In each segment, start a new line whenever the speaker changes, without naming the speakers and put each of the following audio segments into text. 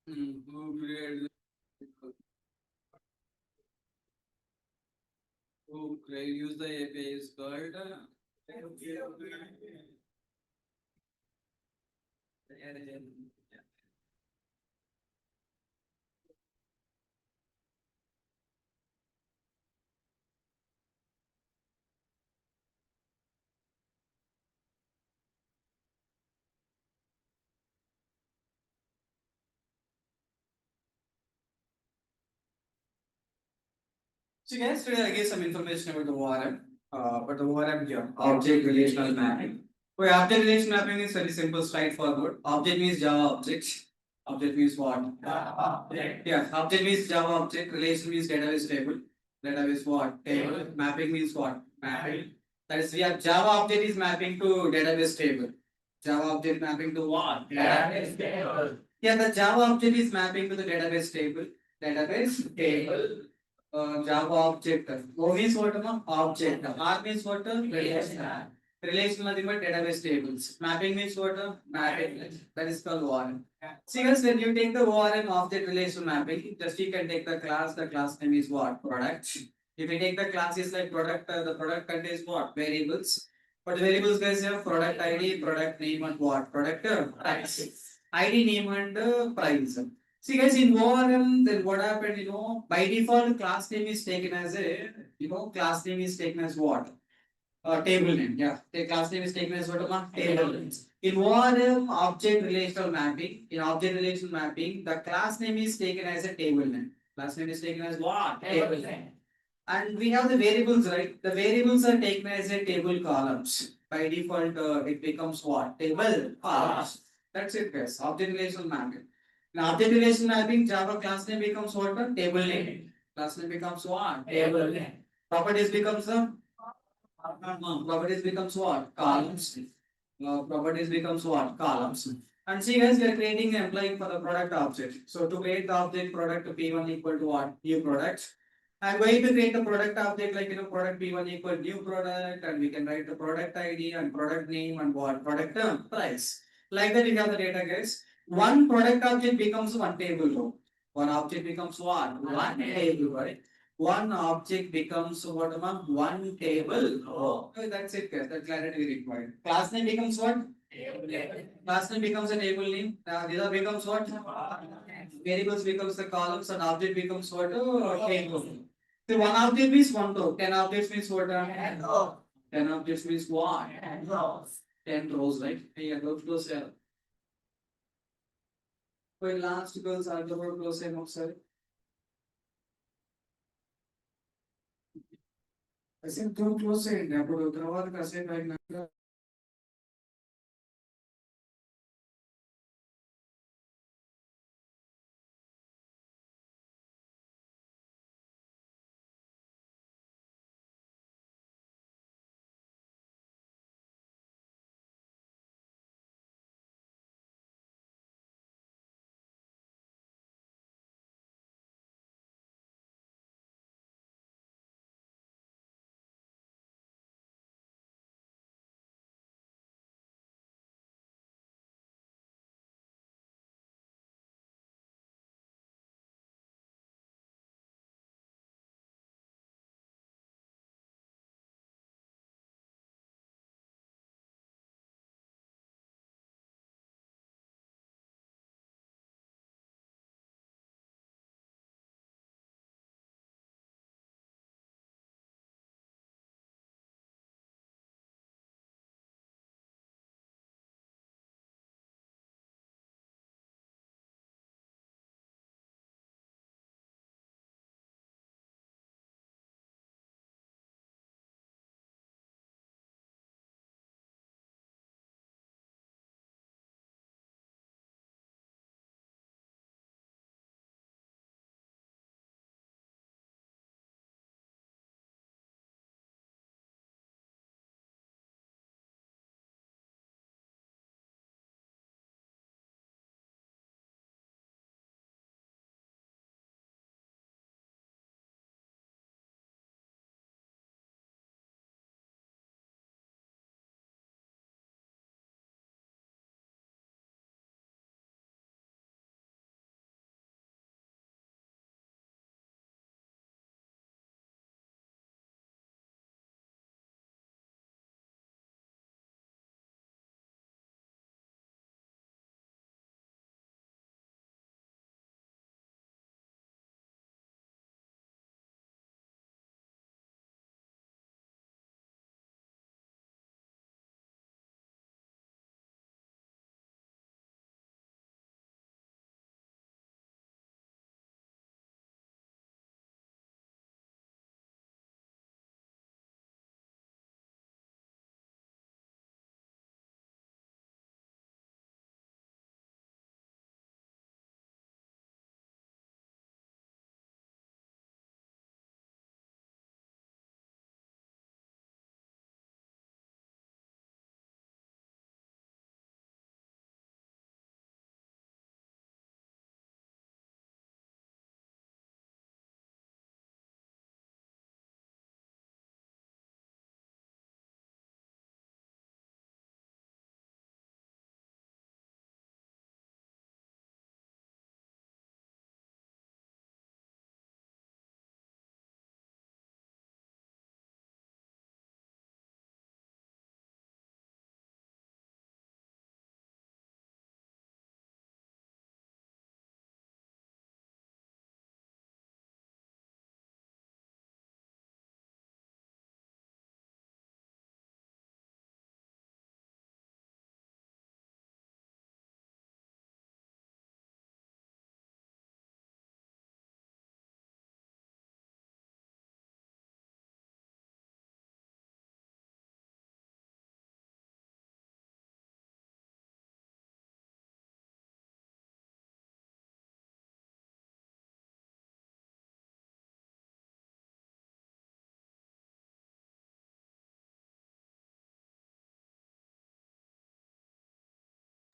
Who created use the API is called so guys, today I gave some information about the ORM. But the ORM here, object relational mapping. Well, object relational mapping is very simple, straightforward. Object means Java object. Object means what? Object. Yeah, object means Java object. Relation means database table. Database what? Table. Mapping means what? Mapping. That is, we have Java object is mapping to database table. Java object mapping to what? Database table. Yeah, the Java object is mapping to the database table. Database table. Java object. O means what? Object. R means what? Relational. Relational nothing but database tables. Mapping means what? Mapping. That is called ORM. See guys, when you take the ORM object relational mapping, just you can take the class. The class name is what? Product. If you take the classes like product, the product contains what? Variables. But variables guys have product ID, product name, and what? Product price. ID name and price. See guys, in ORM, then what happened, by default class name is taken as a, class name is taken as what? Table name, yeah. The class name is taken as what? Table name. In ORM, object relational mapping, the class name is taken as a table name. Class name is taken as what? Table name. And we have the variables, right? The variables are taken as a table columns. By default, it becomes what? Table columns. That's it, guys. Object relational mapping. In object relational mapping, Java class name becomes what? A table name. Class name becomes what? Table name. Properties becomes the properties becomes what? Columns. Properties becomes what? Columns. And see guys, we are creating an employee for the product object. So to create the object product P1 equal to what? New product. I'm going to create a product object like product P1 equal new product, and we can write the product ID and product name and what? Product price. Like that, we have the data guys. One product object becomes one table row. One object becomes what? One table, right? One object becomes what among one table. Oh, that's it, guys. That clarity we required. Class name becomes what? Class name becomes a table name. These becomes what? Variables becomes the columns and object becomes what? Table. So one object means one row. 10 objects means what? 10 objects means what? 10 rows. 10 rows, right? Yeah, go close here. Well, last girls are the word close here, sorry. I said don't close it. అప్పుడు తర్వాత కాసేపు అయినాక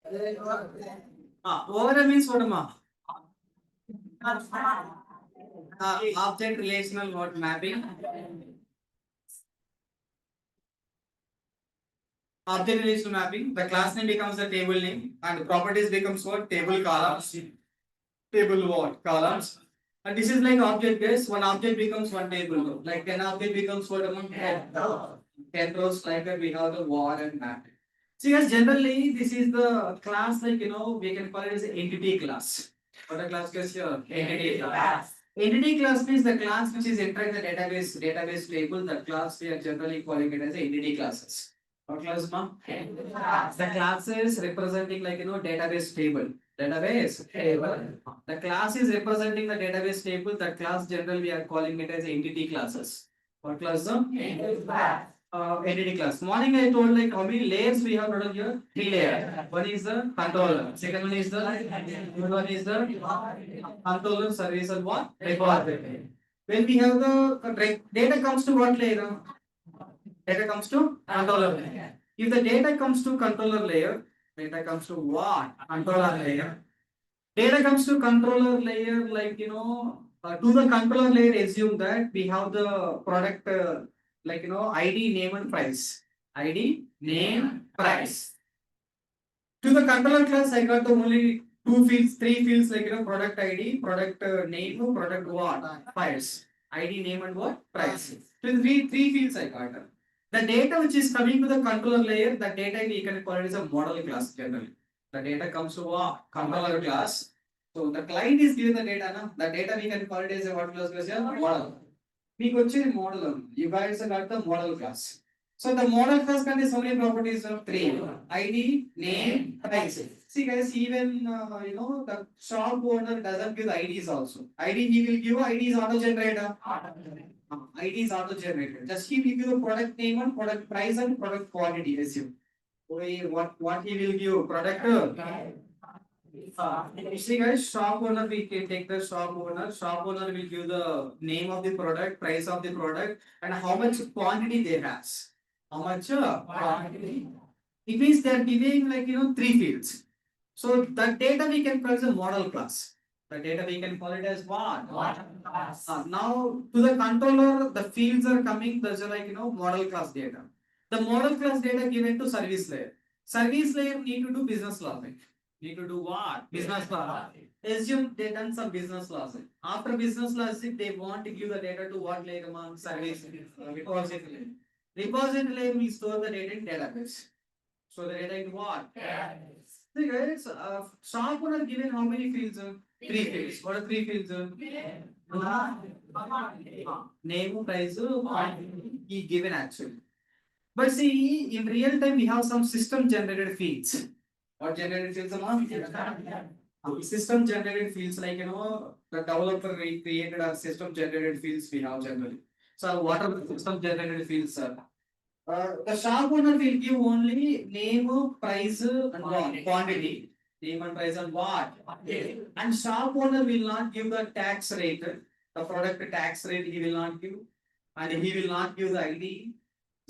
ORM means what, ma? Object relational what mapping. Object relational mapping. The class name becomes the table name, and the properties becomes what? Table columns. Table what? Columns. And this is like object based. One object becomes one table. Like 10 object becomes what amount? 10 rows. Like that we have the ORM mapping. See, guys, generally this is the class, like we can call it as an entity class. What a class is here? Entity class. Entity class means the class which is entering the database table. That class we are generally calling it as entity classes. What class, ma'am? The classes representing, like database table. Database table. The class is representing the database table. That class generally we are calling it as entity classes. What class, sir? Entity class. Morning I told like how many layers we have total here? 3 layers. One is the controller. Second one is the third one is the controller service and what? Repository. When we have the data comes to what layer? Data comes to controller layer. If the data comes to controller layer, data comes to what? Controller layer. Data comes to controller layer, like to the controller layer, assume that we have the product, like ID, name, and price. ID, name, price. To the controller class, I got the only two fields, three fields, like product ID, product name, product what? Price. ID, name, and what? Price. So the three fields I got. The data which is coming to the controller layer, the data we can call it as a model class generally. The data comes to a controller class. So the client is given the data, na? The data we can call it as a what class? Model. We go to model. You guys got the model class. So the model class contains how many properties? Three. ID, name, price. See guys, even the shop owner doesn't give the IDs also. ID he will give ID is auto generator. ID is auto generated. Just he will give the product name and product price and product quantity. Assume. What he will give? Product. See guys, shop owner, we can take the shop owner. Shop owner will give the name of the product, price of the product, and how much quantity they have. How much quantity? It means they are giving like three fields. So the data we can call as a model class. The data we can call it as what? Model class. Now to the controller, the fields are coming. Those are like model class data. The model class data given to service layer. Service layer need to do business logic. Need to do what? Business logic. Assume they done some business logic. After business logic, they want to give the data to what layer among service repository layer. Repository layer will store the data in database. So the data in what? See guys, shop owner given how many fields? Three fields. What are three fields? Name, price, he given actually. But see, in real time, we have some system generated fields. What generated fields? System generated fields, like the developer created a system generated fields we have generally. So what are the system generated fields, sir? The shop owner will give only name, price, and what? Quantity. Name and price and what? And shop owner will not give the tax rate, the product tax rate he will not give, and he will not give the ID.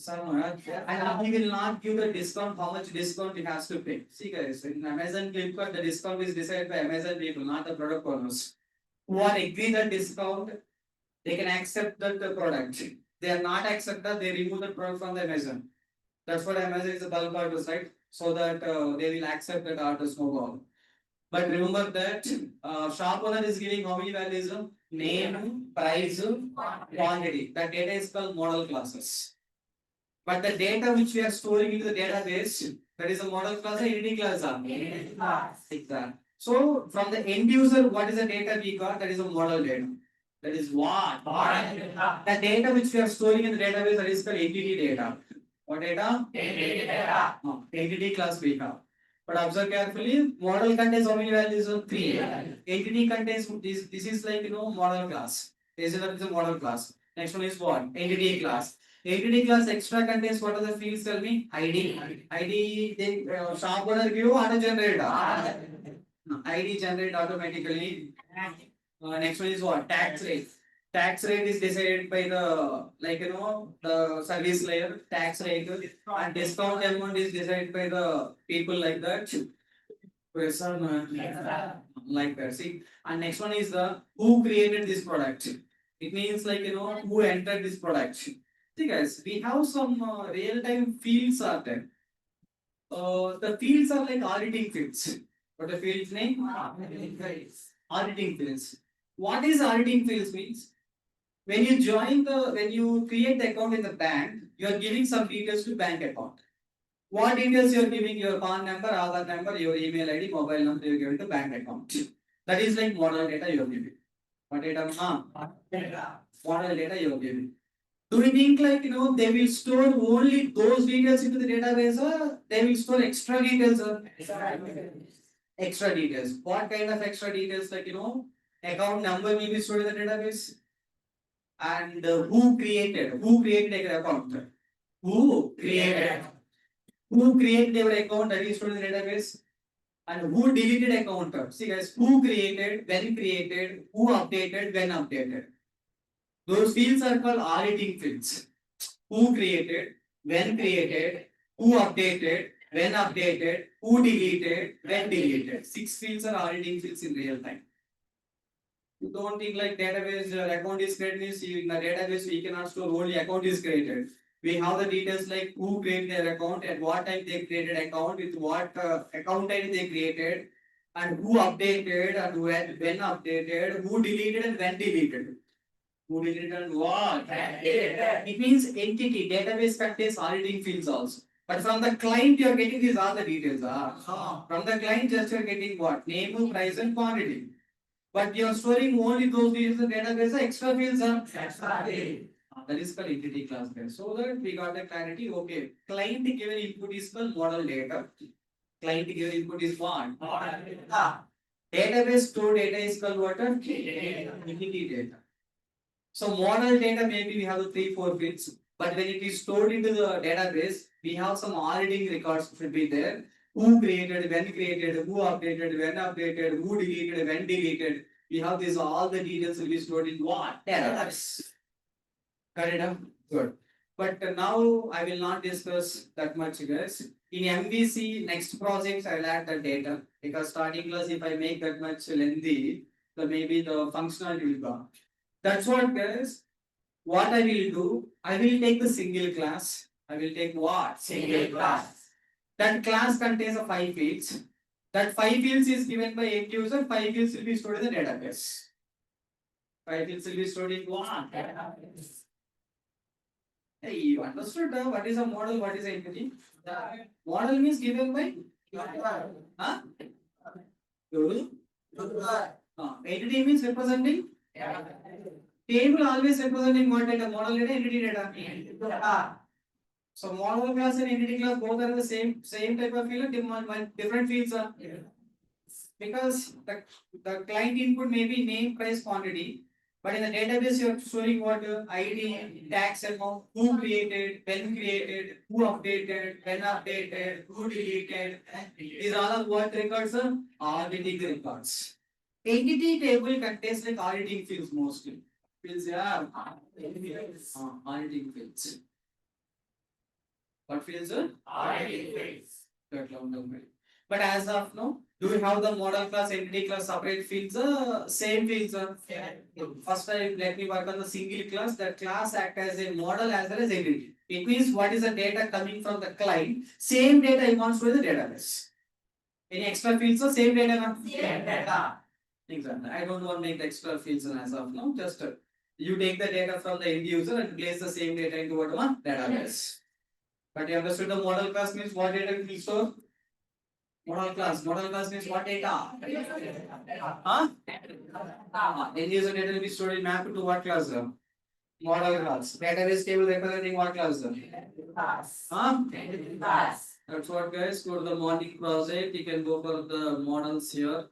And he will not give the discount, how much discount he has to pay. See guys, in Amazon Flipkart, the discount is decided by Amazon people, not the product owners. Who are agree the discount, they can accept that the product. They are not accepted, they remove the product from the Amazon. That's what Amazon is a bulk orders, right? So that they will accept that orders no problem. But remember that shop owner is giving how many values? Name, price, quantity. That data is called model classes. But the data which we are storing into the database, that is a model class or entity class? Like that. So from the end user, what is the data we got? That is a model data. That is what? The data which we are storing in the database, that is called entity data. What data? Entity data. Entity class we have. But observe carefully, model contains how many values? Three. Entity contains this is like model class. This is a model class. Next one is what? Entity class. Entity class extra contains what are the fields? Tell me. ID. ID they shop owner give auto generate. ID generate automatically. Next one is what? Tax rate. Tax rate is decided by the the service layer tax rate, and discount amount is decided by the people like that. person like that. See, and next one is the who created this product. It means like who entered this product. See guys, we have some real-time fields are there. The fields are like auditing fields. What the field's name? Auditing fields. What is auditing fields means? When you create the account in the bank, you are giving some details to bank account. What details you are giving? Your PAN number, Aadhaar number, your email ID, mobile number you are giving to bank account. That is like model data you are giving. What data? Model data you are giving. Do you think like they will store only those details into the database or they will store extra details or extra details? What kind of extra details like account number will be stored in the database? And who created their account? Who created? Who created their account that is stored in the database? And who deleted account? See guys, who created, when created, who updated, when updated. Those fields are called auditing fields. Who created, when created, who updated, when updated, who deleted, when deleted. 6 fields are auditing fields in real time. You don't think like database account is created means in the database we cannot store only account is created. We have the details like who created their account, at what time they created account, with what account ID they created, and who updated and when updated, who deleted and when deleted. Who deleted and what? It means entity, database contains auditing fields also. But from the client you are getting these all the details. From the client just you are getting what? Name, price and quantity. But you are storing only those details in the database, extra fields are that is called entity class there. So that we got the clarity. Okay, client given input is called model data. Client given input is what? Database stored data is called what? Entity data. So model data maybe we have the 3-4 fields, but when it is stored into the database, we have some auditing records should be there. Who created, when created, who updated, when updated, who deleted, when deleted. We have this all the details will be stored in what? Database. Got it? Good. But now I will not discuss that much, guys. In MVC, next projects I will add the data because starting class, if I make that much lengthy, then maybe the functionality will go. That's what, guys. What I will do, I will take the single class. I will take what? Single class. That class contains of 5 fields. That 5 fields is given by end user, 5 fields will be stored in the database. 5 fields will be stored in what? Database. Hey, you understood what is a model, what is an entity? Model means given by? Huh? Entity means representing? Table always representing what data? Model data, entity data. So model class and entity class both are the same type of field, different fields are. Because the client input may be name, price, quantity. But in the database, you are storing what? ID, tax amount, who created, when created, who updated, when updated, who deleted. These all are what records are? Auditing records. Entity table contains like auditing fields mostly. Fields, yeah. Auditing fields. What fields are? Auditing fields. But as of now, do we have the model class, entity class, separate fields? Same fields. First time, let me work on the single class. That class act as a model as well as entity. It means what is the data coming from the client? Same data you want to store in the database. Any extra fields? Same data. Same data. Exactly. I don't want to make the extra fields as of now. Just you take the data from the end user and place the same data into what one database. But you understood the model class means what data will store? Model class means what data? Huh? End user data will be stored in map to what class? Model class. Database table representing what class? Huh? That's what guys. Go to the morning project. You can go for the models here.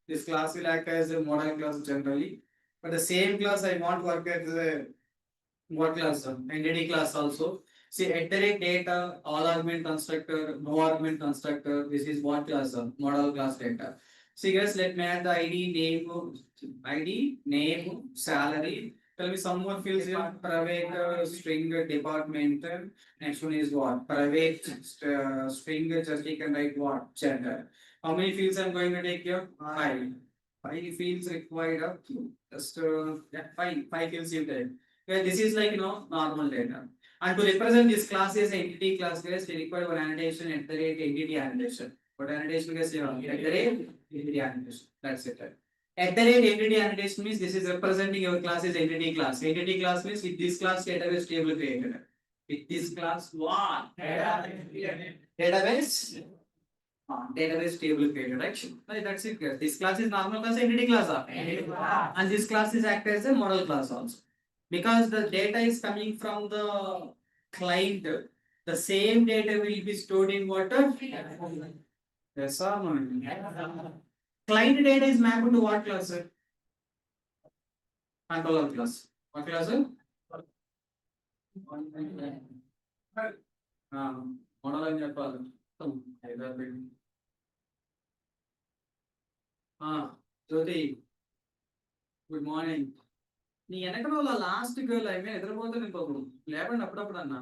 This class will act as a model class generally. But the same class I want to work as a what class? Entity class also. See, iterate data, all argument constructor, no argument constructor. This is what class? Model class data. See guys, let me add the ID, name, salary. Tell me some more fields here. Private string department. Next one is what? Private string. Just you can write what? Gender. How many fields I'm going to take here? Five. Five fields required of just yeah, five fields you take. Yeah, this is like normal data. And to represent this class as entity class, guys, we require one annotation at the rate entity annotation. What annotation guys? At the rate entity annotation. That's it. At the rate entity annotation means this is representing your class as entity class. Entity class means with this class database table created. With this class what? Database database table created, right? That's it, guys. This class is normal class, entity class, and this class is act as a model class also. Because the data is coming from the client, the same data will be stored in what? Yes or no? Client data is mapped to what class? Controller class. What class? Model అని చెప్పాలి. జ్యోతి good morning. నీ వెనక వాళ్ళ last girl అయినా నిద్రపోతుంది ఇంకొకడు లేకుండా అప్పుడప్పుడు అన్నా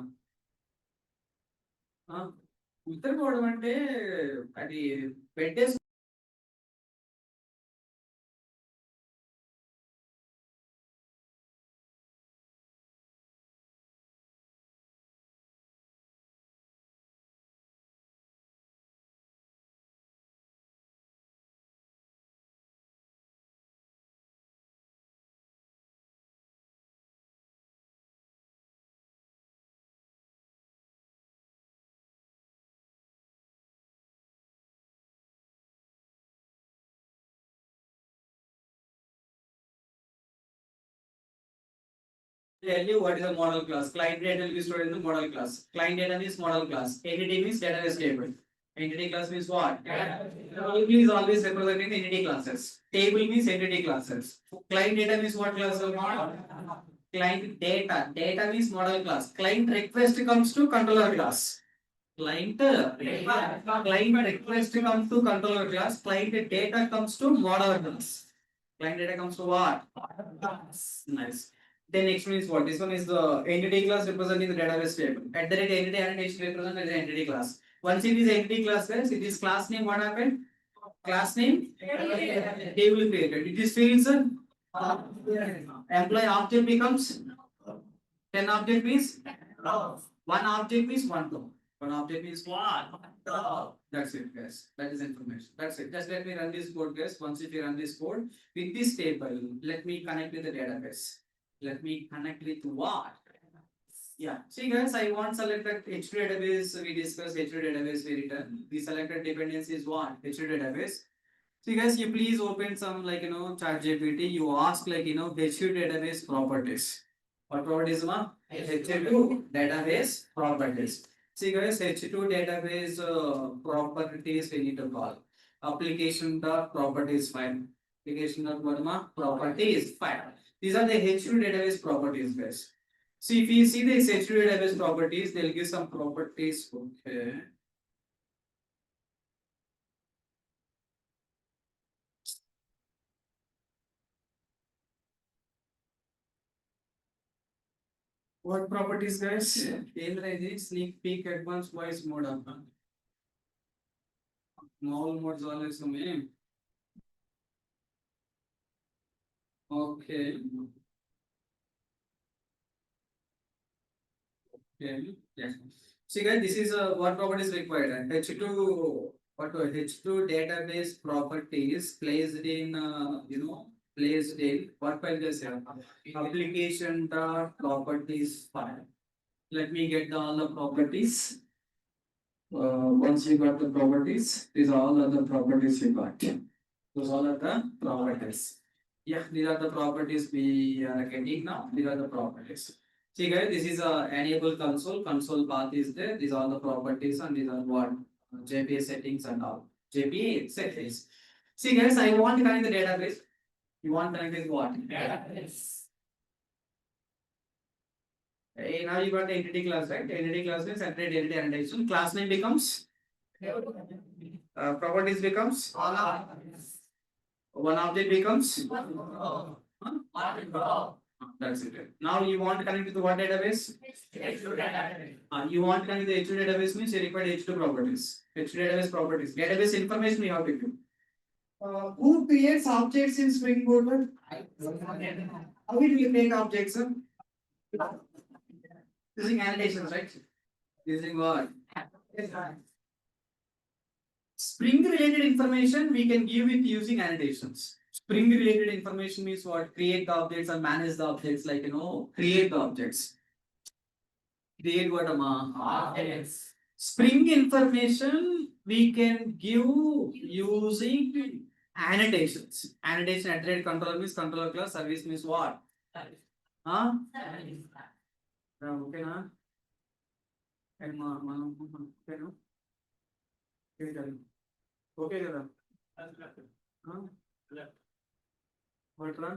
నిద్రపోవడం అంటే అది పెట్టేసి tell you what is a model class. Client data will be stored in the model class. Client data means model class. Entity means database table. Entity class means what? Table is always representing the entity classes. Table means entity classes. Client data means what class? Client data. Data means model class. Client request comes to controller class. Client request comes to controller class. Client data comes to model class. Client data comes to what? Nice. Then next one is what? This one is the entity class representing the database table. At the rate entity annotation represent as the entity class. Once it is entity class, guys, it is class name. What happened? Class name table created. It is fields. Employee object becomes 10 object means one object means one to. One object means what? That's it, guys. That is information. That's it. Just let me run this code, guys. Once if you run this code with this table, let me connect with the database. Let me connect with what? Yeah. See guys, I want selected H2 database. We discussed H2 database we written. The selected dependency is what? H2 database. See guys, you please open some like ChatGPT. You ask like H2 database properties. What properties ma? H2 database properties. See guys, H2 database properties we need to call. Application dot properties file. Application dot what ma? Properties file. These are the H2 database properties, guys. See, if you see these H2 database properties, they'll give some properties. Okay. What properties, guys? Sneak peek advanced voice mode. Small modes always come. Okay. Okay. Yes. See guys, this is what property is required. H2 what H2 database properties placed in placed in what file guys here? Application dot properties file. Let me get all the properties. Once you got the properties, these are all other properties you got. Those all are the properties. Yeah, these are the properties we are getting now. These are the properties. See guys, this is a enable console. Console path is there. These are the properties and these are what JPA settings and all. JPA settings. See guys, I want to connect the database. You want to connect with what? Database. Hey, now you got the entity class, right? Entity class means separate entity annotation. Class name becomes properties becomes one object becomes That's it. Now you want to connect with what database? You want to connect with the H2 database means you require H2 properties. H2 database properties. Database information we have to give. Who creates objects in Spring Boot? How will you create objects? Using annotations, right? Using what? Spring related information we can give it using annotations. Spring related information means what? Create the objects or manage the objects, like create the objects. Create what, objects. Spring information we can give using annotations. Annotation at controller means controller class, service means what? Huh? Okay, na? Okay, కదా? What run?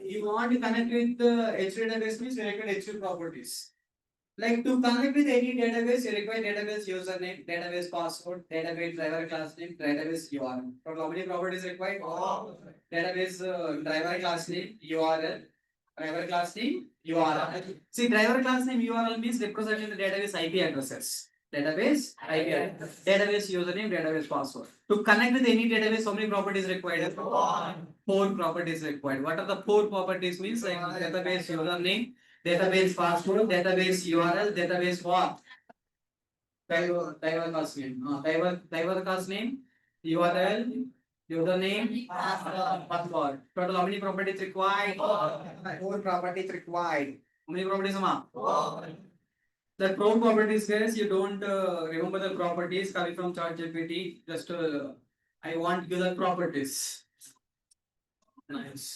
You want to connect with the H database means you require H properties. Like to connect with any database, you require database username, database password, database driver class name, database URL. Total how many properties required? Database driver class name, URL, driver class name, URL. See, driver class name URL means representing the database IP addresses. Database IP address. Database username, database password. To connect with any database, how many properties required? Four properties required. What are the four properties means? Like database username, database password, database URL, database what? Driver class name. Driver class name, URL, username, password. Total how many properties required? Four properties required. How many properties, ma? The four properties, guys, you don't remember the properties coming from ChatGPT. Just I want to give the properties. Nice.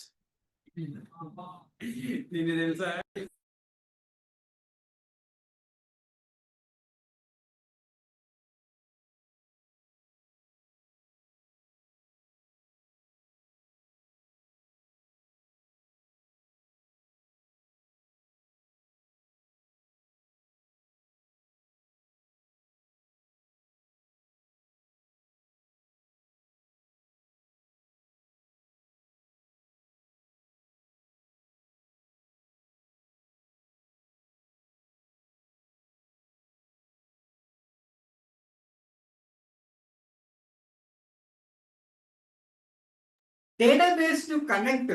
దీన్ని తెలుసా? Database to connect,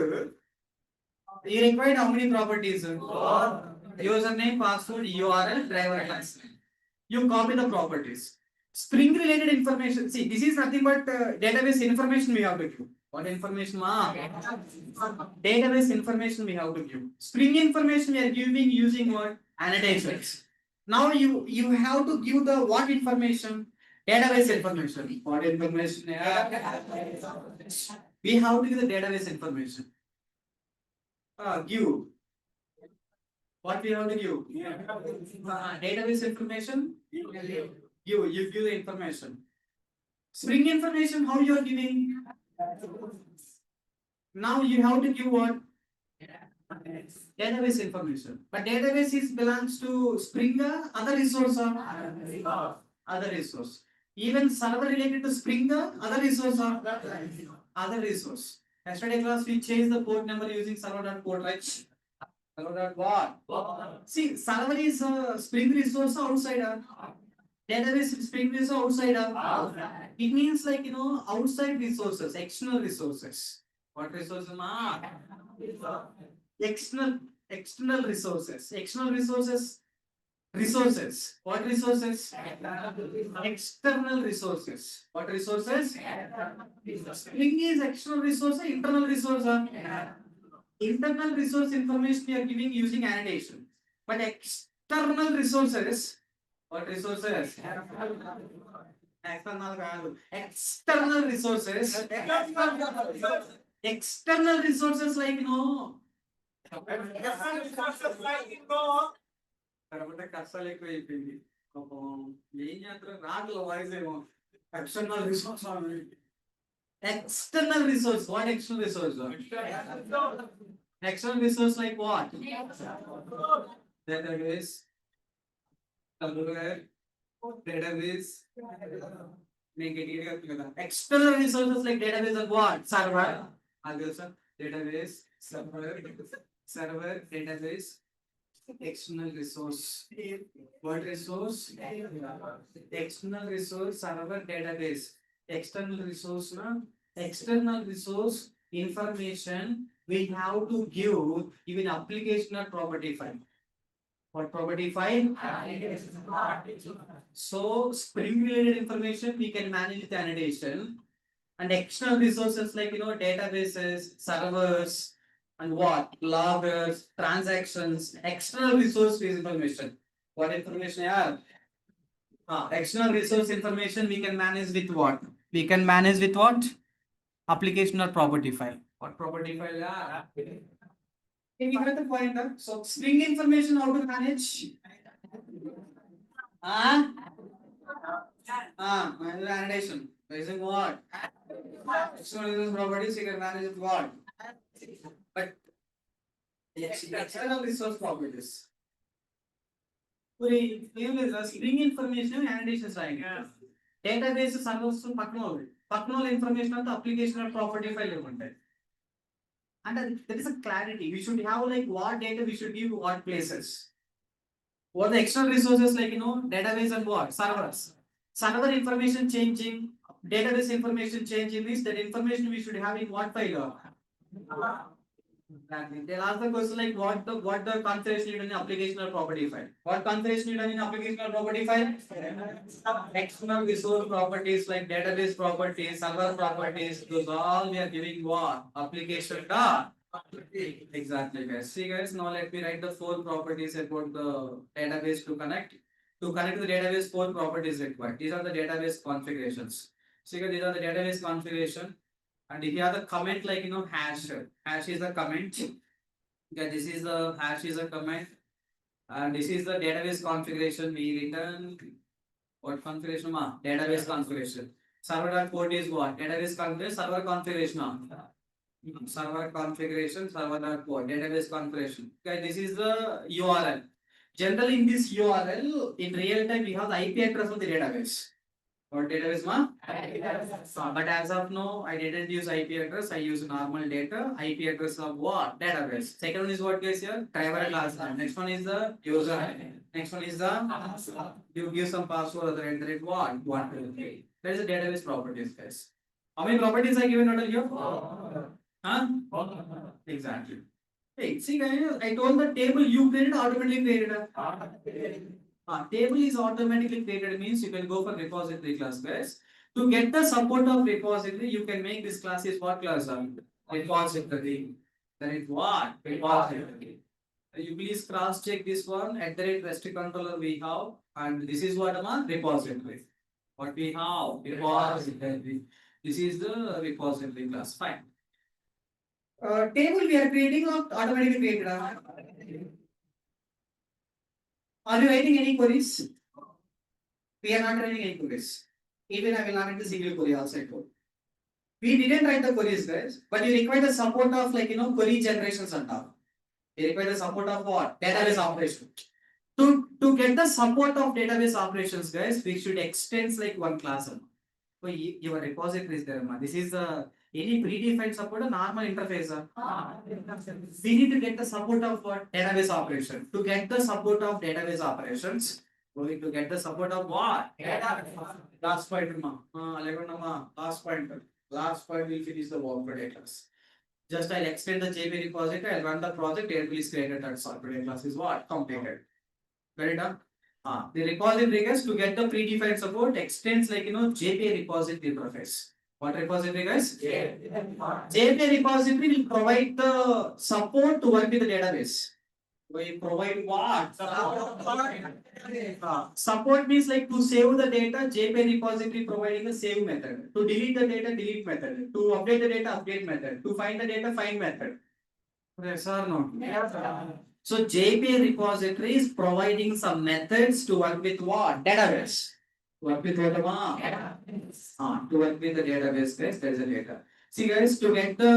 you require how many properties? Username, password, URL, driver class name. You copy the properties. Spring related information. See, this is nothing but database information we have to give. What information? Database information we have to give. Spring information we are giving using what? Annotations. Now you have to give the what information? Database information. What information? We have to give the database information. Give. What we have to give? Database information. You give the information. Spring information. How you are giving? Now you have to give what? Database information. But database is belongs to Spring or other resource or other resource. Even server related to Spring or other resource or other resource. Yesterday class we changed the port number using server.port, right? Server.what? See, server is Spring resource outside. Database is Spring resource outside. It means like outside resources, external resources. What resources? External external resources. External resources. Resources. What resources? External resources. What resources? String is external resource, internal resource. Internal resource information we are giving using annotation. But external resources, what resources? External value. External resources. External resources like no. కాబట్టి కష్టాలు ఎక్కువ అయిపోయింది ఏం చేస్తారు రాగల voice ఏమో external resource external resource. What external resource? External resource like what? Database, computer, database. Make it easier together. External resources like database and what? Server. Database, server, database. External resource. What resource? External resource, server, database. External resource, na? External resource information we have to give even application or property file. What property file? So Spring related information we can manage with annotation, and external resources like databases, servers, and what loggers, transactions. External resource is information. What information? Yeah. External resource information we can manage with what? We can manage with what? Application or property file. What property file? Can you get the point? So string information how to manage? Annotation. Using what? External resource properties you can manage with what? But external resource properties. String information annotation రాయండి database servers పక్కన information అంతా application are property file ఉంటాయి and there is a clarity. We should have like what data we should give to what places. What the external resources like database and what servers. Server information changing, database information changing means that information we should have in what file. They'll ask the question like what the configuration need in application or property file. What configuration need in application or property file? External resource properties like database properties, server properties. Those all we are giving what? Application exactly guys. See guys, now let me write the 4 properties about the database to connect. To connect the database, 4 properties required. These are the database configurations. See guys, these are the database configuration. And if you have the comment like hash is the comment. Okay, this is the hash is a comment, and this is the database configuration we return. What configuration? Database configuration. Server.port is what? Database configuration, server configuration. Server configuration, server.port, database configuration. Okay, this is the URL. Generally in this URL, in real time we have the IP address of the database. What database but as of now I didn't use IP address, I use normal data. IP address of what? Database. Second one is what guys here? Driver class. Next one is the user. Next one is the you give some password other enter it what? 1 2 3. That is the database properties guys. How many properties I given total here? Exactly. Hey, see guys, I told the table you created automatically created. Table is automatically created means you can go for repository class guys. To get the support of repository, you can make this class is what class? Repository. That is what? Repository. You please cross check this one at the REST controller we have, and this is what repository. What we have? Repository. This is the repository class. Fine. Table we are creating or automatically created? Are you writing any queries? We are not writing any queries. Even I will not write the single query also. We didn't write the queries guys, but you require the support of like query generations and all. You require the support of what? Database operation. To get the support of database operations guys, we should extend like one class. So your repository is there. This is any predefined support or normal interface. We need to get the support of what? Database operation. To get the support of database operations, we need to get the support of what? Last point. Last point. Last point will finish the work for class. Just I'll extend the JP repository, I'll run the project, table is created, that's all. Today class is what? Completed. Very done. The repository guys to get the predefined support extends like JPA repository interface. What repository guys? JPA repository will provide the support to work with the database. We provide what? Support means like to save the data, JPA repository providing the save method. To delete the data, delete method. To update the data, update method. To find the data, find method. Yes or no? So JPA repository is providing some methods to work with what? Database. Work with what? To work with the database guys, there is a data. See guys, to get the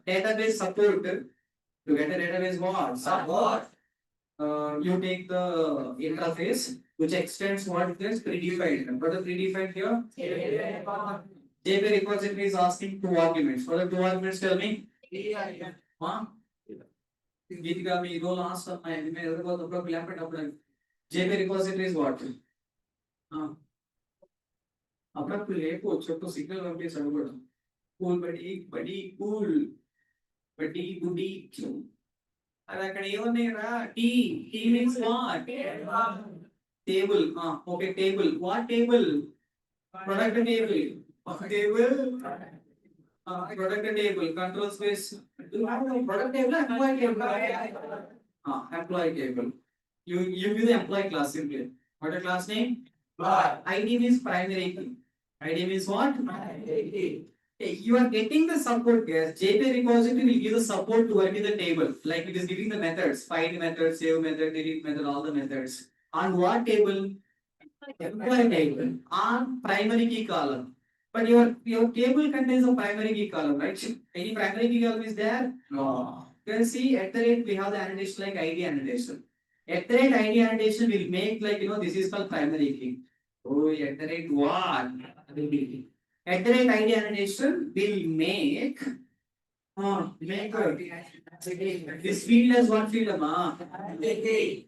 database support, to get the database what? Support. You take the interface which extends what is predefined. What is predefined here? JPA repository is asking two arguments. What are two arguments? Tell me. Geetiga me role last మేము ఎదుర్కోవడం లేకపోతే JPA repository is what? అప్పుడప్పుడు లేపు చుట్టూ signal పంపించాడు కూడా cool బడి cool బడి గుడి అది అక్కడ ఏమన్నాయిరా T T means what table okay table what table product table table product table, control space. Do you have a product table or employee table? Employee table. You give the employee class simply. What is class name? ID means primary key. ID means what? You are getting the support guys. JPA repository will give the support to work with the table. Like it is giving the methods, find method, save method, delete method, all the methods. On what table? Employee table. On primary key column. But your table contains a primary key column, right? Any primary key column is there? No. You can see at the rate we have the annotation like ID annotation. At the rate ID annotation will make like this is called primary key. Oh, at the rate what? At the rate ID annotation will make this field as what field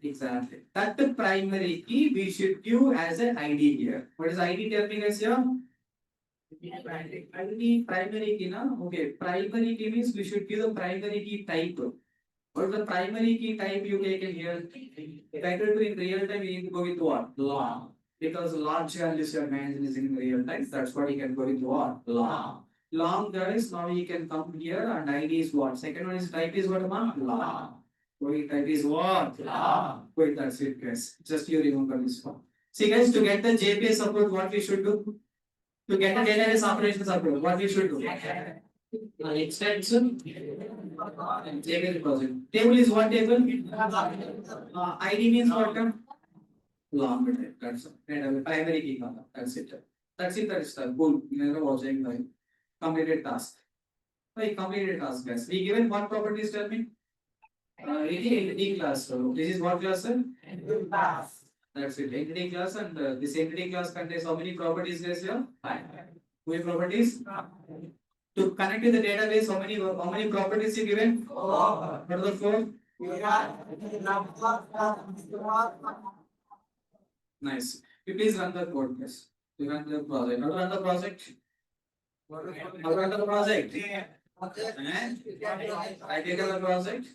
exactly. That primary key we should give as an ID here. What is ID telling us here? Primary key na? Okay, primary key means we should give the primary key type. What is the primary key type you take in here? Better to in real time you need to go with what? Long. Because large values you are managing in real time, that's what you can go with what? Long. Long guys, now you can come here and ID is what? Second one is type is what? Long. Wait, type is what? Long. Wait, that's it guys. Just you remember this one. See guys, to get the JPA support, what we should do? To get the database operations support, what we should do? Extension JPA repository. Table is what table? ID means what? Long. That's primary key. That's it. That's it. That's the goal. Never watching the completed task. Like completed task, guys. We given one properties. Tell me. Entity class. So this is what class? Class. That's it. Entity class and this entity class contains how many properties guys here? 5. How many properties? To connect with the database, how many properties you given? 4. What are the 4? Nice. You please run the code, guys. You run the project. How to run the project? How to run the project? I take the project.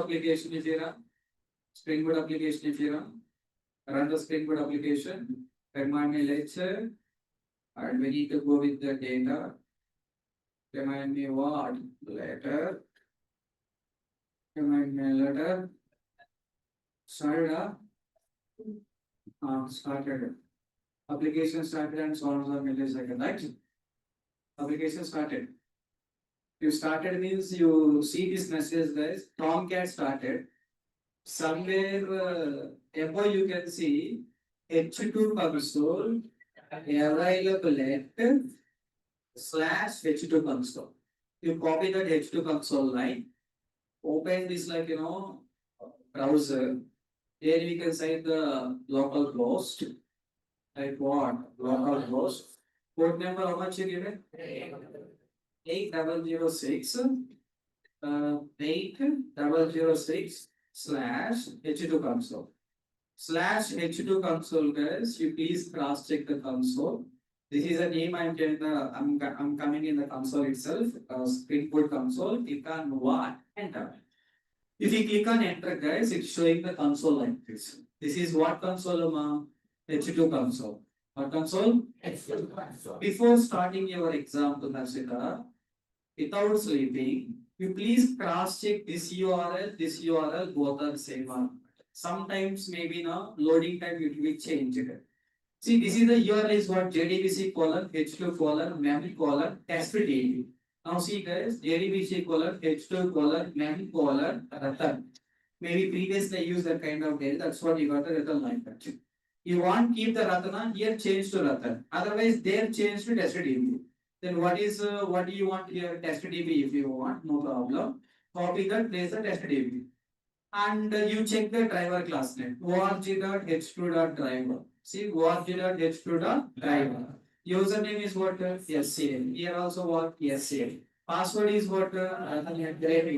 Application is here. Spring Boot application if you run the Spring Boot application, remind me lecture, and we need to go with the data. Remind me what? Letter. Remind me letter. Started. Started. Application started and so on and so on millisecond, right? Application started. You started means you see this message guys. Tomcat started. Somewhere above you can see H2 console available at /H2 console. You copy that H2 console line, open this browser. Here we can say the local host. Like what? Local host. Port number how much you given? 8006. 8006. /H2 console. /H2 console guys, you please cross check the console. This is a name I'm getting I'm coming in the console itself, input console, click on what? Enter. If you click on enter guys, it's showing the console like this. This is what console, ma? H2 console. What console? H2 console. Before starting your example, Nashika, without sleeping, you please cross check this URL, both are same one. Sometimes maybe now loading time it will be changed. See, this is the URL is what JDBC colon H2 colon mem colon test.db. Now see guys, JDBC colon H2 colon mem colon Ratan. Maybe previously I used that kind of data, that's what you got the Ratan like that. You want keep the Ratana, here change to Ratan. Otherwise, there change to test.db. Then what do you want here? Test.db if you want, no problem. Copy that, place the test.db. And you check the driver class name. org.h2.driver. See, org.h2.driver. Username is what? SCL. Here also what? SCL. Password is what? @123.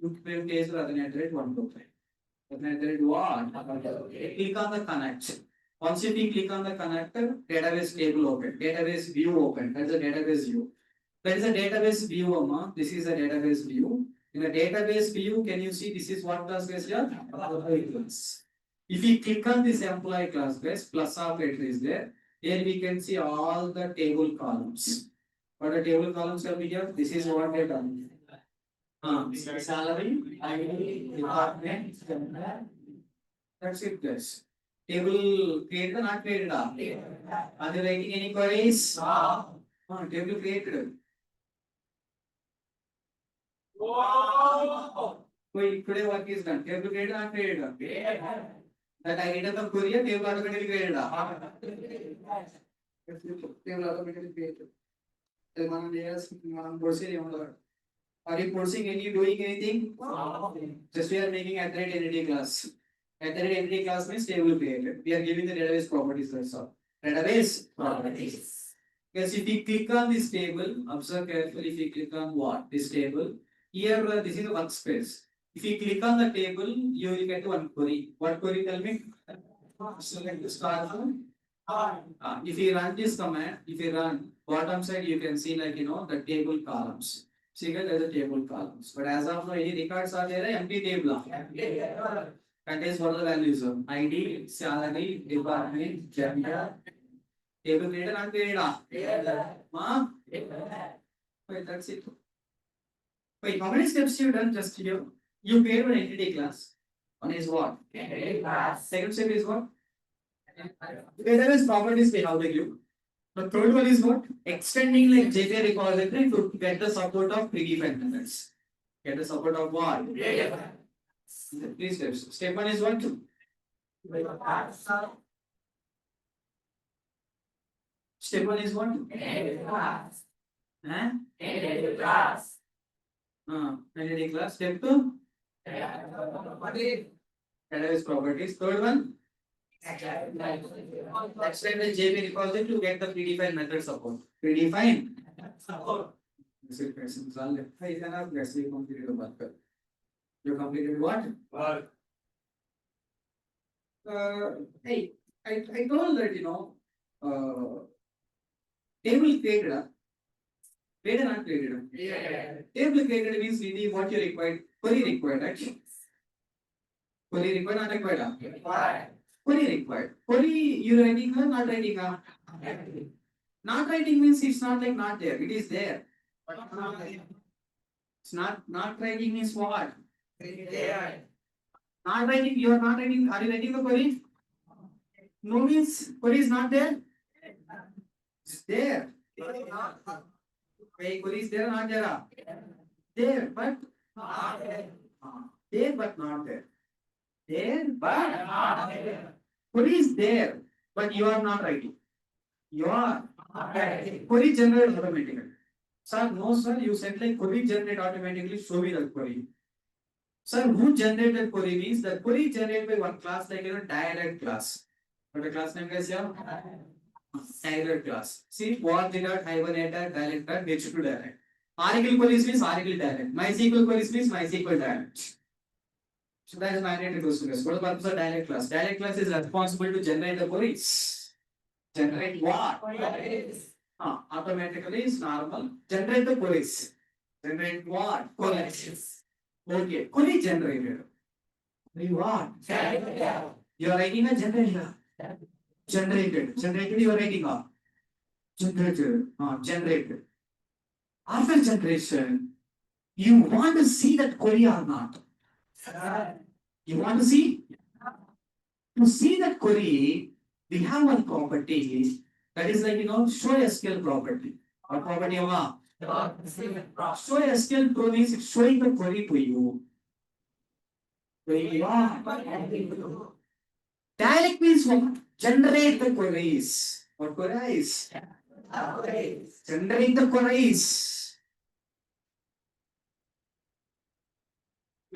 You can place @123. What? Click on the connect. Once you click on the connector, database table open, database view open. That's a database view. That is a database view, Amma. This is a database view. In the database view, can you see this is what class guys here? Employee class. If you click on this employee class guys, plus operator is there. Here we can see all the table columns. What are table columns are here? This is what they done. Salary, ID, department, that's it guys. Table created or not created? Are they writing any queries? Table created. Today work is done. Table created or not created? That I read the query, table automatically created. Table automatically created. Are you forcing any doing anything? Just we are making entity class. Entity class means table created. We are giving the database properties. That's all. Database properties. Because if you click on this table, observe carefully. If you click on what? This table. Here, this is a workspace. If you click on the table, you will get one query. What query? Tell me. Select the star one. If you run this command, if you run bottom side, you can see like the table columns. See guys, there's a table columns. But as of now, any records are there? Empty table. Contains what the values of ID, salary, department, gender. Table created and created. Wait, that's it. Wait, how many steps you done just here? You create one entity class. One is what? Entity class. Second step is what? Database properties we have the give. The third one is what? Extending like JPA repository to get the support of predefined methods. Get the support of what? Three steps. Step one is what? Step one is what? Entity class. Entity class. Step two? Database properties. Third one? Extend the JPA repository to get the predefined method support. Predefined support. This is questions. All is enough. Let's see completed the work. You completed what? Work. Hey, I told that table created. Created or not created? Table created means really what you required. Query required, actually. Query required, not required. Query required. Query you writing or not writing? Not writing means it's not like not there. It is there. It's not writing means what? Not writing, you are not writing. Are you writing the query? No means query is not there. It's there. Wait, query is there or not there? There, but not there. There, but not there. There, but not there. Query is there, but you are not writing. You are writing. Query generated automatically. Sir, no sir, you said like query generate automatically, show me the query. Sir, who generated query means the query generated by one class like dialect class. What the class name is here? Dialect class. See, what did hibernator, dialect, H2 dialect. Oracle queries means Oracle dialect. MySQL queries means MySQL dialect. So that is mandatory to students. What is the purpose of dialect class? Dialect class is responsible to generate the queries. Generate what? Automatically is normal. Generate the queries. Generate what? Queries. Okay. Query generated. Query what? You are writing a generator. Generated. Generated you are writing a generated. Generated. After generation, you want to see that query or not? You want to see? To see that query, we have one property that is like show SQL property. What property ama? Show SQL pro means it's showing the query to you. Dialect means what? Generate the queries. What queries? Generate the queries.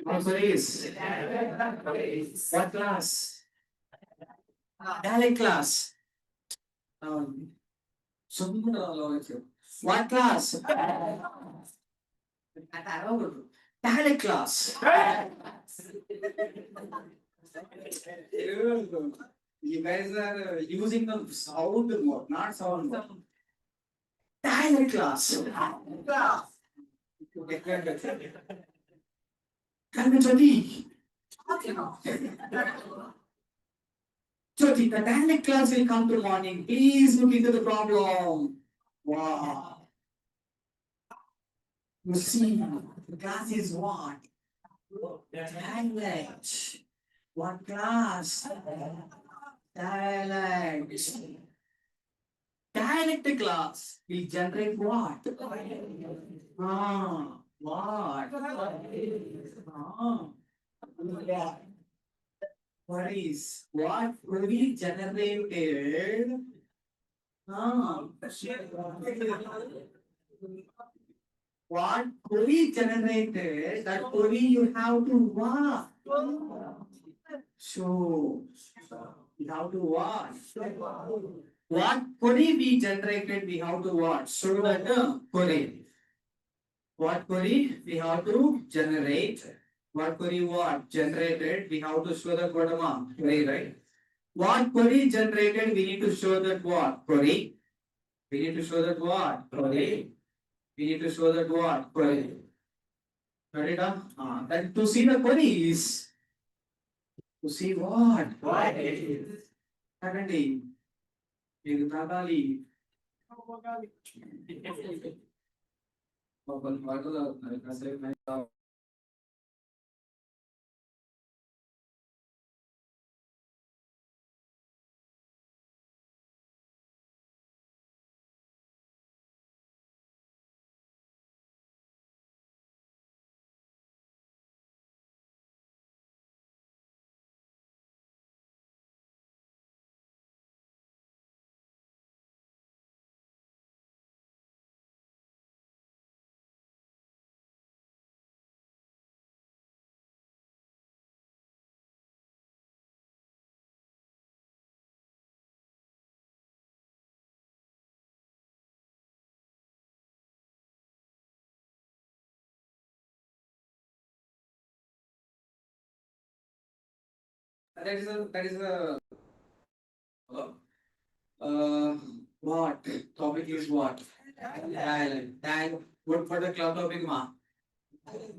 What queries? What class? Dialect class. What class? Dialect class. You guys are using the sound mode, not sound mode. Dialect class. Jyoti, the dialect class will come to morning. Please look into the problem. Wow. You see, the class is what? Dialect. What class? Dialect. Dialect class will generate what? What? What is? What will be generated? What query generated? That query you have to what? So you have to what? What query we generated? We have to what? Show that query. What query we have to generate? What query what generated? We have to show that query, right? What query generated? We need to show that what query. We need to show that what query. We need to show that what query. Got it? Then to see the query is to see what? Secondly, you తాగాలి. That is a what topic is what? Dialect. Dialect. What for the club topic ma?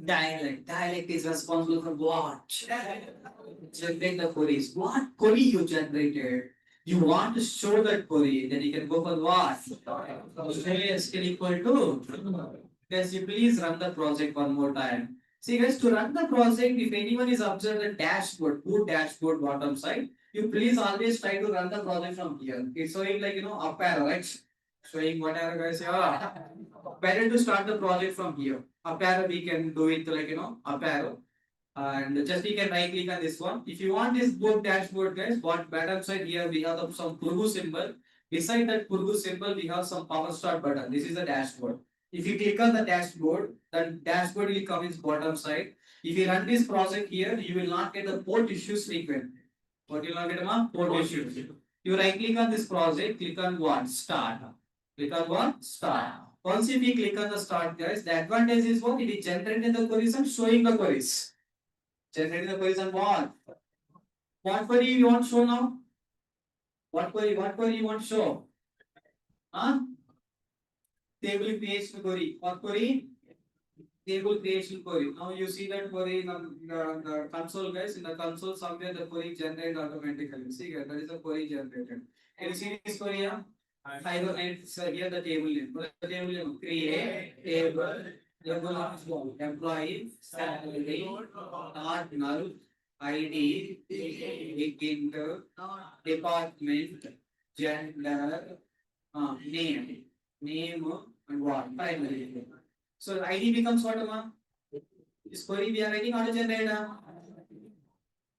Dialect. Dialect is responsible for what? Generate the queries. What query you generated? You want to show that query, then you can go for what? Australia is still equal to. Guys, you please run the project one more time. See guys, to run the project, if anyone is observed the dashboard, good dashboard bottom side, you please always try to run the project from here. It's showing like up arrow, right? Showing whatever guys, yeah. Better to start the project from here. Up arrow we can do it like up arrow. And just you can right click on this one. If you want this both dashboard guys, what bottom side here we have some Purgu symbol. Beside that Purgu symbol, we have some power start button. This is the dashboard. If you click on the dashboard, then dashboard will come in bottom side. If you run this project here, you will not get the port issues frequent. What you will not get port issues. You right click on this project, click on what? Start. Click on what? Start. Once if you click on the start guys, the advantage is what? It is generating the queries and showing the queries. Generating the queries and what? What query you want to show now? What query? What query you want to show? Huh? Table creation query. What query? Table creation query. Now you see that query in the console, guys. In the console, somewhere the query generated automatically. See here, that is the query generated. Can you see this query here? I will here the table name. The table name create table. Table of employee salary not null ID int department gender name and what primary. So ID becomes what, ma? This query we are writing auto generated.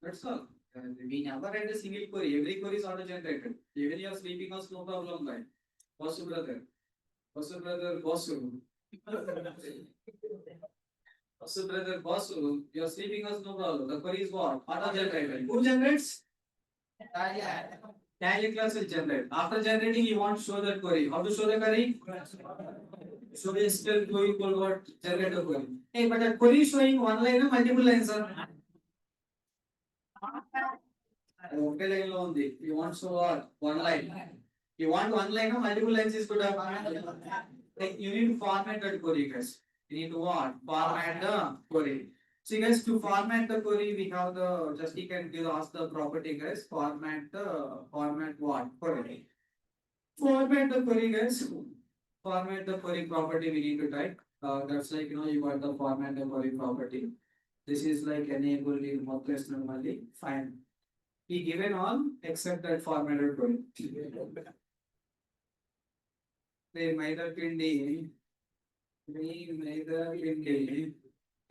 That's all. We never write a single query. Every query is auto generated. Even you are sleeping also no problem, right? Boss brother. Boss brother, boss. Boss brother, boss. You are sleeping also no problem. The query is what? Auto generated. Who generates? Tally class will generate. After generating, you want to show that query. How to show the query? So we still go equal what generate a query. Hey, but the query is showing one line or multiple lines, sir. Okay, line lo undi. You want so what? One line. You want one line or multiple lines is good. Like you need to format that query, guys. You need to what? Format the query. See, guys, to format the query, we have the just you can give ask the property, guys. Format what? Query. Format the query, guys. Format the query property we need to type. That's like you got the format the query property. This is like enabled in WordPress normally. Fine. We given all except that formatted query. They neither pindi.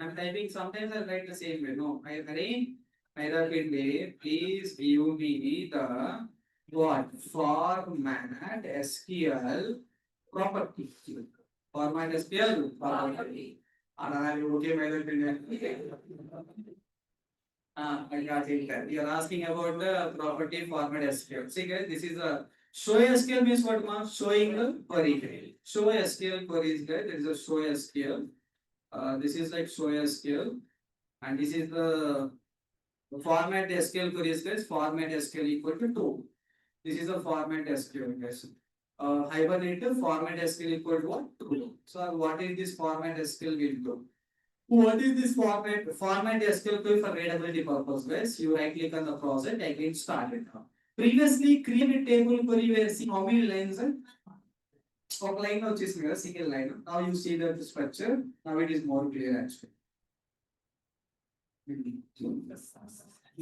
I'm typing sometimes I write the same way. No, I write neither pindi. Please give me the what format SQL property. Format SQL property. And I will okay neither pindi. I got it. You are asking about the property format SQL. See guys, this is a show SQL means what, ma? Showing the query. Show SQL queries, guys. There is a show SQL. This is like show SQL, and this is the format SQL queries, guys. Format SQL equal to 2. This is the format SQL, guys. Hibernative format SQL equal to what? 2. So what is this format SQL will do? What is this format? Format SQL query for readability purpose, guys. You right click on the project, again start it now. Previously created table query where see how many lines are? ఒక line వచ్చేసింది కదా single line. Now you see the structure. Now it is more clear actually.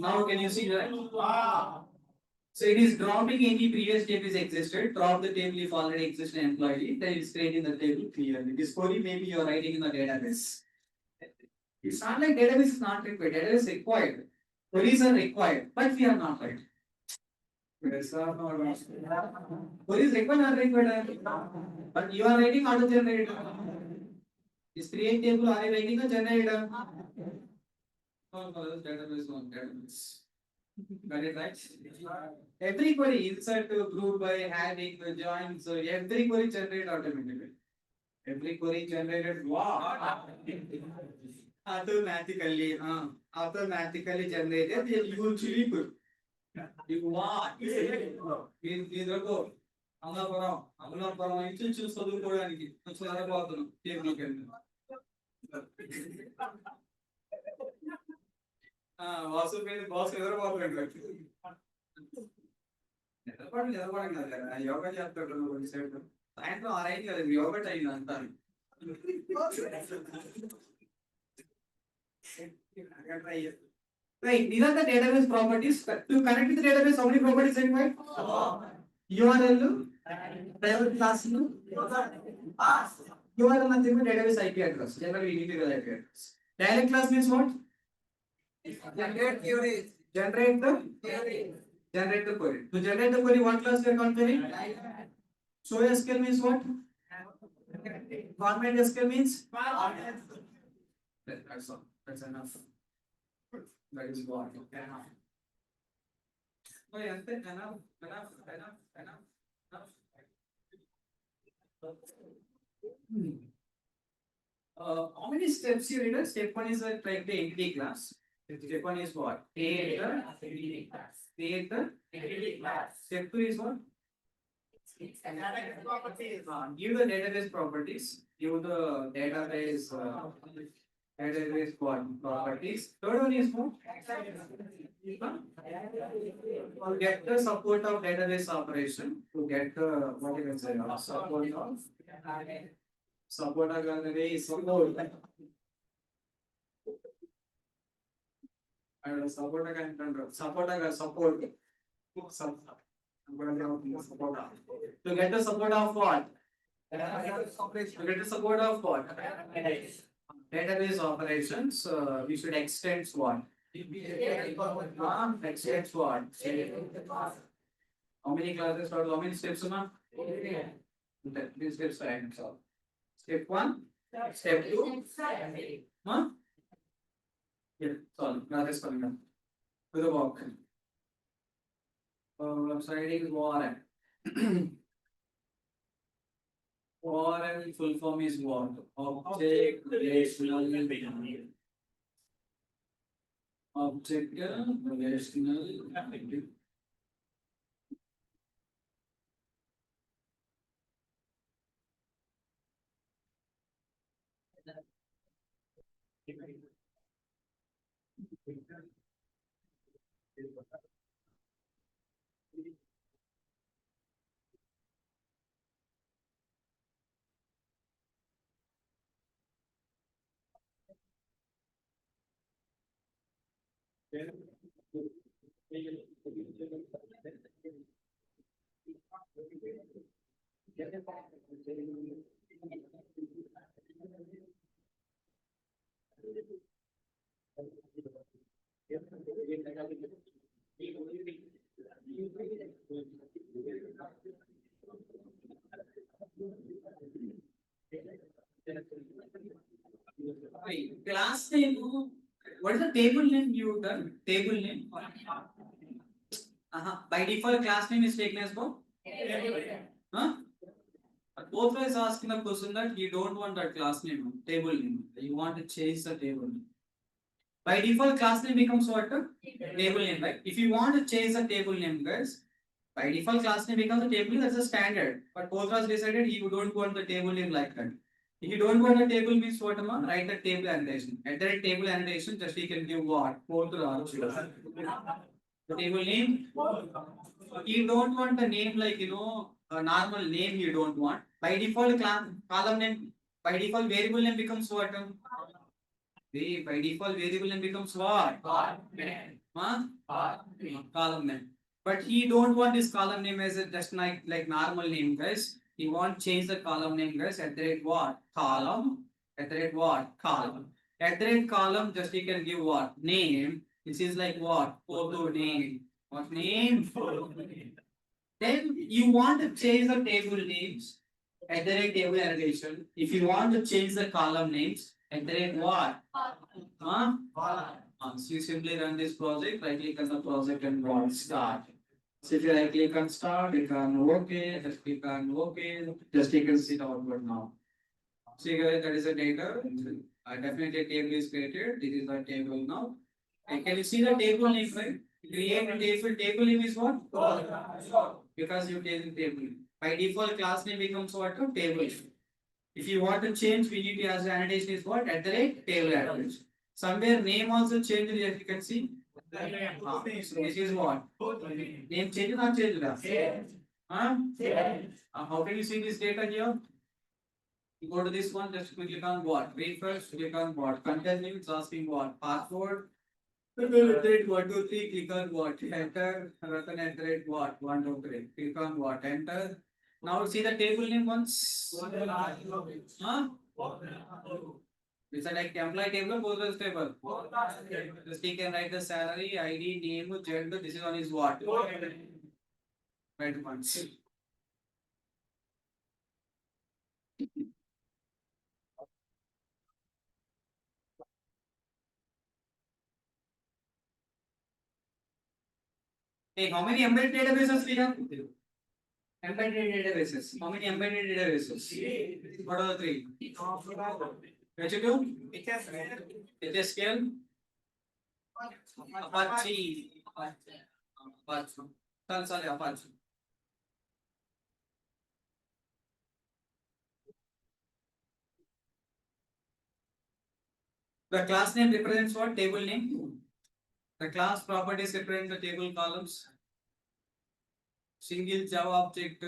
Now can you see that? So it is dropping any previous tables existed. Drop the table if already existed employee. Then it's creating the table clearly. This query maybe you are writing in the database. It's not like database is not required. Database is required. Queries are required, but we are not right. Queries required or required? But you are writing auto generator. This create table are you writing a generator? Database one database. Got it right? Every query insert to group by adding the join. So every query generated automatically. Every query generated wow. Automatically generated usually good. You want ఇదొక అమలాపురం నుంచి చదువుకోవడానికి చదవబోతున్నాం Vasu boss ఎదురపోతున్నాడు నిలబడండి కదా యోగా చేస్తాడు కొన్ని side సాయంత్రం 6 అయింది కదా యోగా టైం అంతా Right, these are the database properties. To connect with the database, how many properties required? URL, private class, URL nothing but database IP address. Generally, we need to IP address. Direct class means what? Generate the query. To generate the query, what class we are configuring? Show SQL means what? Format SQL means? That's all. That's enough. That is what. Enough. How many steps you read? Step 1 is like the entity class. Step 1 is what? Create the step 2 is what? Give the database properties. Give the database what properties. Third one is what? To get the support of database operation. To get the what you can say support of database support. And support support. To get the support of what? To get the support of what? Database operations. We should extend what? Extend what? How many classes or how many steps? These steps are so. Step 1, step 2. Huh? Yeah, sorry, classes coming up. To the work. Website is warrant. Warrant full form is what? Object relational behavior. Object relational behavior. Class name. What is the table name you done? Table name. By default, class name is taken as what? Huh? Both is asking the question that you don't want that class name, table name. You want to change the table name. By default, class name becomes what? Table name, right? If you want to change the table name, guys, by default, class name becomes a table name. That's a standard. But Postgres decided you don't want the table name like that. If you don't want the table means what? Write the table annotation. At the table annotation, just you can give what? The table name. You don't want the name like a normal name. You don't want. By default, column name. By default, variable name becomes what? By default, variable name becomes what? Huh? Column name. But he don't want this column name as a just like normal name, guys. He want change the column name, guys. At the rate what? Column. At the rate what? Column. At the rate column, just you can give what? Name. This is like what? Photo name. What name? Then you want to change the table names at the rate table annotation. If you want to change the column names at the rate what? Huh? So you simply run this project, right click on the project and run start. So if you right click on start, you can OK, just click on OK, just you can see the output now. See guys, that is the data. Definitely a table is created. This is the table now. And can you see the table name, right? Create a table. Table name is what? Because you take the table. By default, class name becomes what? Table. If you want to change, we need to as annotation is what? At the rate table annotation. Somewhere name also changes, as you can see. So this is what? Name change or not change? How can you see this data here? You go to this one, just click on what? Refresh, click on what? Content name, it's asking what? Password. Iterate 1, 2, 3, click on what? Enter. Ratan iterate what? 1, 2, 3. Click on what? Enter. Now see the table name once. Huh? It's a like employee table or Postgres table? Just you can write the salary, ID, name, gender. This is one is what? Right once. Hey, how many embedded databases we have? Embedded databases. How many embedded databases? What are the three? HTTP, HSQL, Apache. Apache. Sorry, Apache. The class name represents what? Table name. The class properties represent the table columns. Single Java object.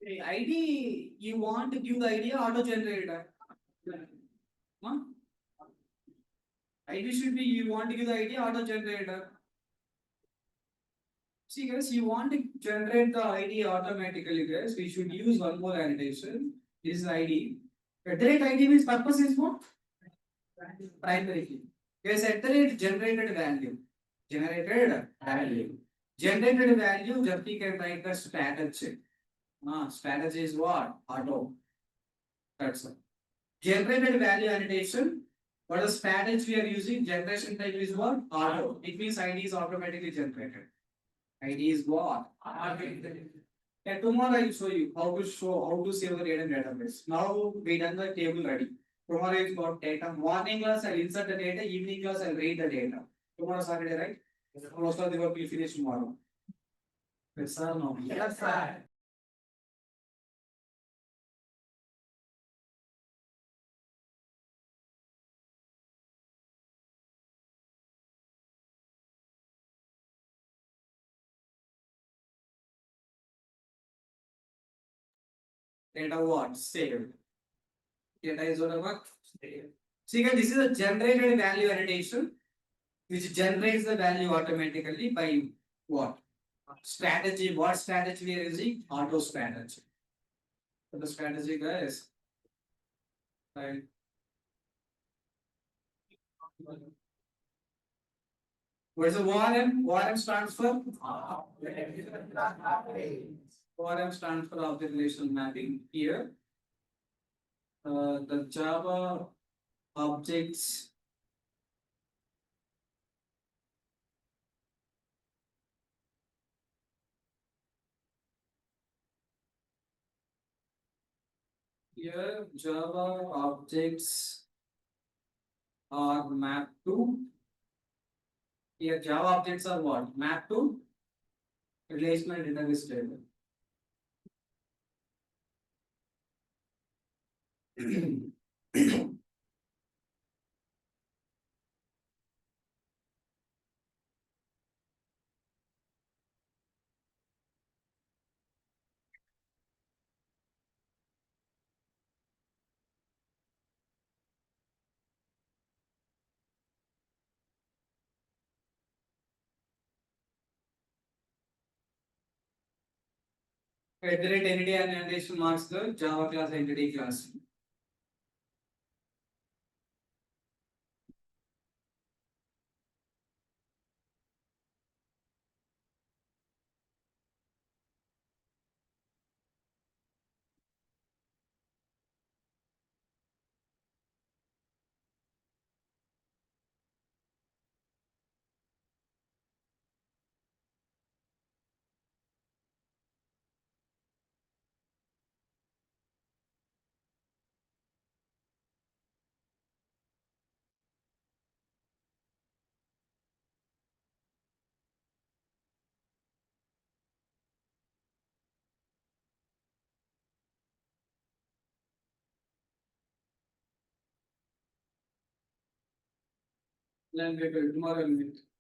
ID, you want to give the ID auto generator. Huh? ID should be you want to give the ID auto generator. See guys, you want to generate the ID automatically, guys. We should use one more annotation. This is ID. At the rate ID means purpose is what? Primary key. Guys, at the rate generated value. Generated value. Generated value, just you can write the strategy. Strategy is what? Auto. That's it. Generated value annotation. What is strategy we are using? Generation type is what? Auto. It means ID is automatically generated. ID is what? Automatically. Yeah, tomorrow I will show how to save the data in database. Now we done the table ready. Tomorrow is about data. Morning class I'll insert the data, evening class I'll read the data. Tomorrow Saturday, right? Most of the work will finish tomorrow. Yes sir, no. Yes sir. Data what? Saved. Data is what? Saved. See guys, this is a generated value annotation which generates the value automatically by what? Strategy. What strategy we are using? Auto strategy. So the strategy guys, right? What is the ORM? ORM stands for? ORM stands for object relational mapping. Here, the Java objects here Java objects are mapped to. Here Java objects are what? Mapped to relational database table. At the rate entity and annotation marks the Java class entity class. Then we will tomorrow we'll meet.